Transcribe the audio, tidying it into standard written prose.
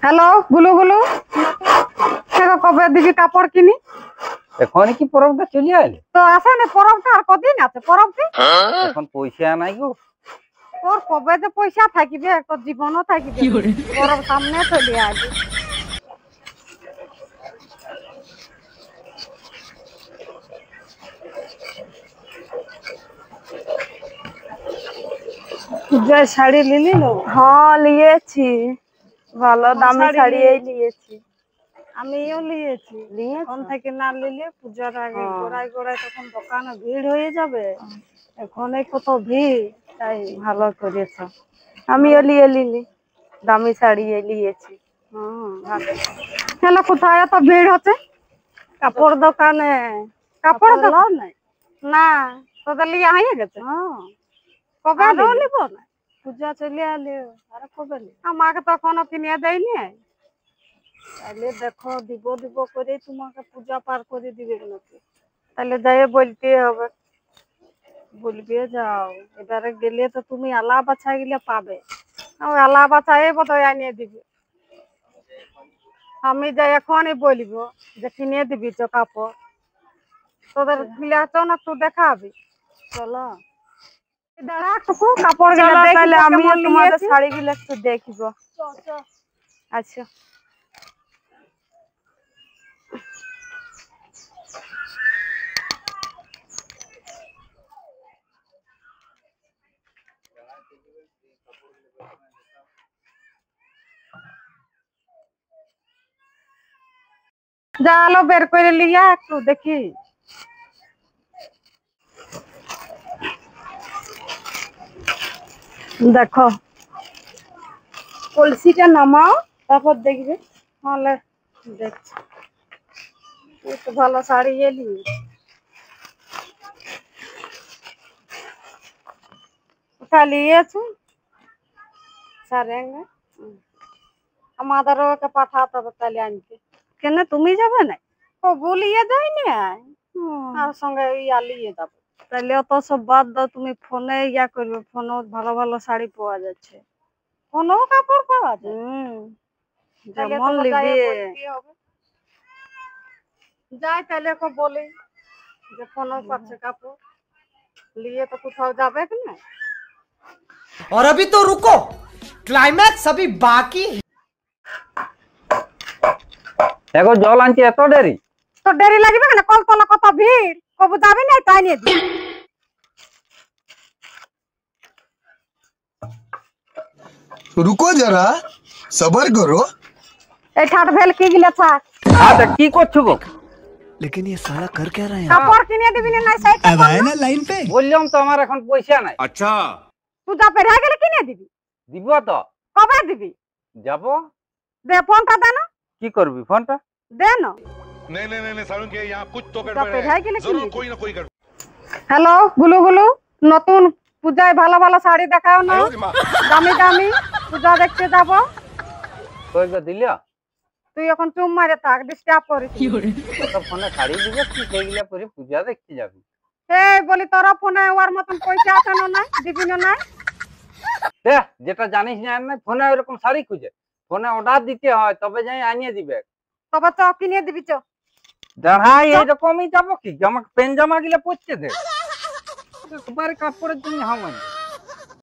Hello গুলু গুলু, দেখো কবে দিবি কাপড় কিনি? এখন কি পরবটা চলে আইলে? তো আসে না পরবটা, আর কদিন আছে পরবটি? এখন পয়সা নাই গো। তোর কবে যে পয়সা থাকিবে, তোর জীবনও থাকিবে, পরব সামনে চলে আসবে। পূজায় শাড়ি লিলি লো? হ্যাঁ লিয়েছি, ভালো দামি শাড়ি লিয়েছি। আমিও লিয়েছি। এখন থেকে না নিলে পূজার আগে গোড়ায় গোড়ায় তখন দোকানে ভিড় হয়ে যাবে। এখন কত ভিড়, তাই ভালো করেছ। আমিও লিলি, দামি শাড়ি লিয়েছি। হ্যালো, কোথায় এত ভিড় হচ্ছে? কাপড় দোকানে। কাপড় দোকান নাই না, তোদের লিয়ে হয়ে গেছে? কবে নিব না, পূজা চলে আলে আর কবে নিব? আমাকে তো এখনো কিনে দেয়নি। তাহলে দেখো দিব দিব করে তোমাকে পূজা পার করে দিবে নাকি? তাহলে যাই বলতে হবে। বলবে যাও, এবারে গেলে তো তুমি আলা বাছা গেলে পাবে। আলা বাচ্চাই বোধহয় আনিয়ে দিবে। আমি যাই এখনই বলবো যে কিনে দিবি তো কাপড়। তোদের মিলাতো না, তুই দেখাবি। চলো কাপড় তাহলে আমি তোমাদের শাড়ি গুলো একটু দেখব। আচ্ছা জালো বের করে লিয়া একটু দেখি। দেখো কলসিটা নামাও, তারপর দেখবে। তাহলে দেখছি তো ভালো শাড়ি এলি। লিয়েছি সারেঙ্গা আমাদেরও ওকে পাঠাতে হবে তাহলে আনতে। কেন তুমি যাবে না? ও বলিয়ে দেয়নি আর সঙ্গে ইয়া লিয়ে যাবো। তাহলে অত সব বাদ দাও, তুমি ফোনে ইয়া করবে। ফোনে ভালো ভালো শাড়ি পাওয়া যাচ্ছে। কোনো কাপড় পাওয়া যায়? যেমন নিবে। যাই তাহলে ওকে বলি যে ফোনও পাচ্ছে কাপড় लिए तो কোথাও যাবে কি না। और अभी तो रुको, क्लाइमैक्स अभी बाकी है। এখন জল আনছি, এত দেরি? তো দেরি লাগবে কেন? কলতলা কত ভিড়, কবু যাবি না তাই নিয়ে দি। रुको जरा, सबर करो। এই ঠাট ভেল কি গিলা থাক। আচ্ছা কি করছো গো? लेकिन ये साला कर क्या रहे हैं? কাপড় কিনে দিবি না নাই সেই अब आए ना लाइन पे। বললাম তো আমার এখন পয়সা নাই। अच्छा তুই যা পেরা গেলে কিনে দিবি। দিব তো? কবে দিবি? যাব। দে ফোনটা দে না। কি করবি ফোনটা? দে না। नहीं नहीं नहीं सारुण के यहाँ कुछ तो যা गड़बड़ পেরা है, গেলে जरूर কিনে कोई ना कोई गड़बड़। হ্যালো গুলু গুলু, নতুন পূজায় ভালো ভালো শাড়ি দেখাও না, দামি দামি। পূজা দেখতে যাব। কই গো দিলা? তুই এখন চুম মারে থাক, ডিস্টার্ব করিস। তো ফোনে শাড়ি দিবে, তুই সেইগুলা পরে পূজা দেখতে যাবি। এই বলি তোর ফোনে ওর মতন পয়সা আছে না নাই, দিবি না নাই? দেখ যেটা জানিস না না, ফোনে ওরকম শাড়ি খুঁজে ফোনে অর্ডার দিতে হয়, তবে যাই আনিয়ে দিবে। তবে চ কিনে দিবি চ। হ্যাঁ এইরকমই যাবো কি, আমাকে পেন জামা গিলা পরতে দে। তোমার কাপড়ের জন্য হাম